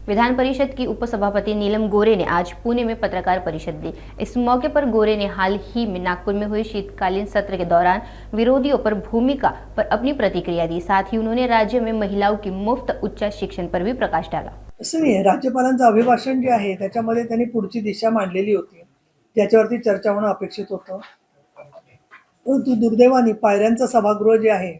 विधान परिषद की उपसभापति नीलम गोरे ने आज पुणे में पत्रकार परिषद दी। इस मौके पर गोरे ने हाल ही में नागपुर में हुए शीतकालीन सत्र के दौरान विरोधियों पर भूमिका पर अपनी प्रतिक्रिया दी। साथ ही उन्होंने राज्य में महिलाओं की मुफ्त उच्च शिक्षण पर भी प्रकाश डाला। असं नाही, राज्यपालांचं अभिभाषण जे आहे त्याच्यामध्ये त्यांनी पुढची दिशा मांडलेली होती, ज्याच्यावरती चर्चा होणं अपेक्षित होतं. परंतु दुर्दैवाने पायऱ्यांचं सभागृह जे आहे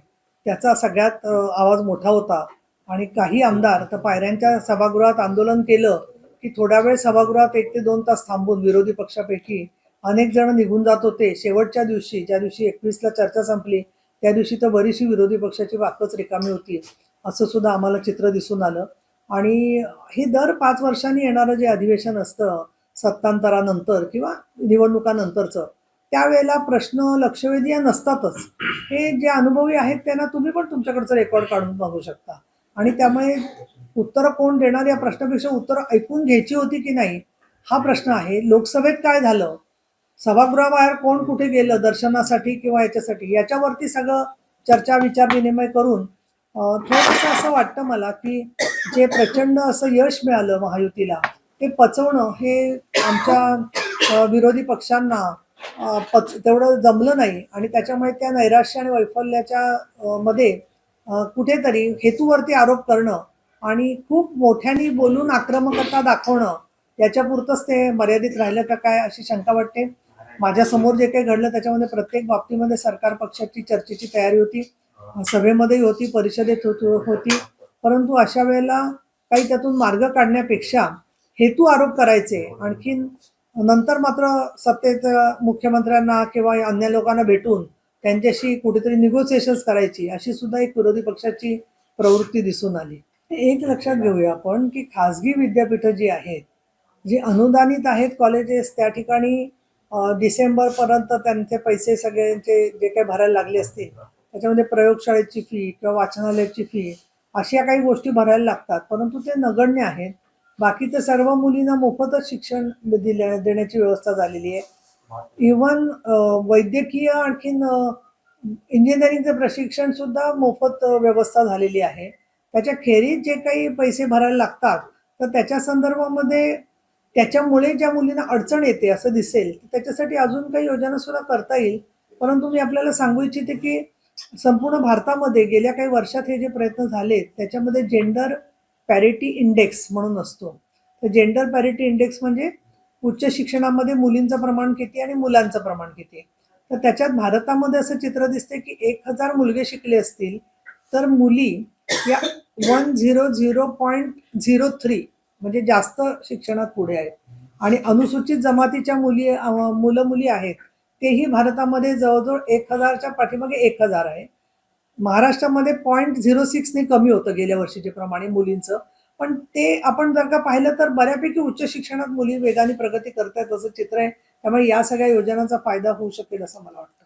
त्याचा सगळ्यात आवाज मोठा होता आणि काही आमदार तर पायऱ्यांच्या सभागृहात आंदोलन केलं की थोडा वेळ सभागृहात 1 ते 2 तास थांबून विरोधी पक्षापैकी अनेक जण निघून जात होते. शेवटच्या दिवशी ज्या दिवशी 21ला चर्चा संपली त्या दिवशी तर बरीचशी विरोधी पक्षाची बाकच रिकामी होती, असं सुद्धा आम्हाला चित्र दिसून आलं. आणि हे दर 5 वर्षांनी येणारं जे अधिवेशन असतं सत्तांतरानंतर किंवा निवडणुकानंतरचं, त्यावेळेला प्रश्न लक्षवेधी नसतातच. हे जे अनुभवी आहेत त्यांना तुम्ही पण तुमच्याकडचं रेकॉर्ड काढून बघू शकता. आणि त्यामुळे उत्तरं कोण देणार या प्रश्नापेक्षा उत्तरं ऐकून घ्यायची होती की नाही हा प्रश्न आहे. लोकसभेत काय झालं, सभागृहाबाहेर कोण कुठे गेलं दर्शनासाठी किंवा याच्यासाठी, याच्यावरती सगळं चर्चा विचार विनिमय करून थोडंसं असं वाटतं मला की जे प्रचंड असं यश मिळालं महायुतीला ते पचवणं हे आमच्या विरोधी पक्षांना तेवढं जमलं नाही. आणि त्याच्यामुळे त्या नैराश्य आणि वैफल्याच्या मध्ये कुठेतरी हेतूवरती आरोप करणं आणि खूप मोठ्याने बोलून आक्रमकता दाखवणं याच्यापुरतंच ते मर्यादित राहिलं का काय अशी शंका वाटते. माझ्यासमोर जे काही घडलं त्याच्यामध्ये प्रत्येक बाबतीमध्ये सरकार पक्षाची चर्चेची तयारी होती, सभेमध्येही होती, परिषदेत होती. परंतु अशा वेळेला काही त्यातून मार्ग काढण्यापेक्षा हेतू आरोप करायचे, आणखीन नंतर मात्र सत्तेच्या मुख्यमंत्र्यांना किंवा अन्य लोकांना भेटून त्यांच्याशी कुठेतरी निगोसिएशन्स करायची अशी सुद्धा एक विरोधी पक्षाची प्रवृत्ती दिसून आली. एक लक्षात घेऊया आपण की खाजगी विद्यापीठं जी आहेत, जी अनुदानित आहेत कॉलेजेस, त्या ठिकाणी डिसेंबरपर्यंत त्यांचे पैसे सगळ्यांचे जे काही भरायला लागले असतील त्याच्यामध्ये प्रयोगशाळेची फी किंवा वाचनालयाची फी अशा काही गोष्टी भरायला लागतात, परंतु ते नगण्य आहेत. बाकी तर सर्व मुलींना मोफतच शिक्षण देण्याची व्यवस्था झालेली आहे. इव्हन वैद्यकीय आणखीन इंजिनिअरिंगचं प्रशिक्षण सुद्धा मोफत व्यवस्था झालेली आहे. त्याच्या खेरीज जे काही पैसे भरायला लागतात तर त्याच्या संदर्भामध्ये त्याच्यामुळे ज्या मुलींना अडचण येते असं दिसेल त्याच्यासाठी अजून काही योजना सुद्धा करता येईल. परंतु मी आपल्याला सांगू इच्छिते की संपूर्ण भारतामध्ये गेल्या काही वर्षात हे जे प्रयत्न झाले त्याच्यामध्ये जेंडर पॅरिटी इंडेक्स म्हणून असतो. तर जेंडर पॅरिटी इंडेक्स म्हणजे उच्च शिक्षणामध्ये मुलींचं प्रमाण किती आणि मुलांचं प्रमाण किती. तर त्याच्यात भारतामध्ये असं चित्र दिसते की 1000 मुलगे शिकले असतील तर मुली या 100.03 म्हणजे जास्त शिक्षणात पुढे आहेत. आणि अनुसूचित जमातीच्या मुलं मुली आहेत तेही भारतामध्ये जवळजवळ 1000च्या पाठीमागे 1000 आहे. महाराष्ट्रामध्ये 0.06 ने कमी होतं गेल्या वर्षीच्या प्रमाणे मुलींचं. पण ते आपण जर का पाहिलं तर बऱ्यापैकी उच्च शिक्षणात मुली वेगाने प्रगती करतायत असं चित्र आहे. त्यामुळे या सगळ्या योजनांचा फायदा होऊ शकेल असं मला वाटतं.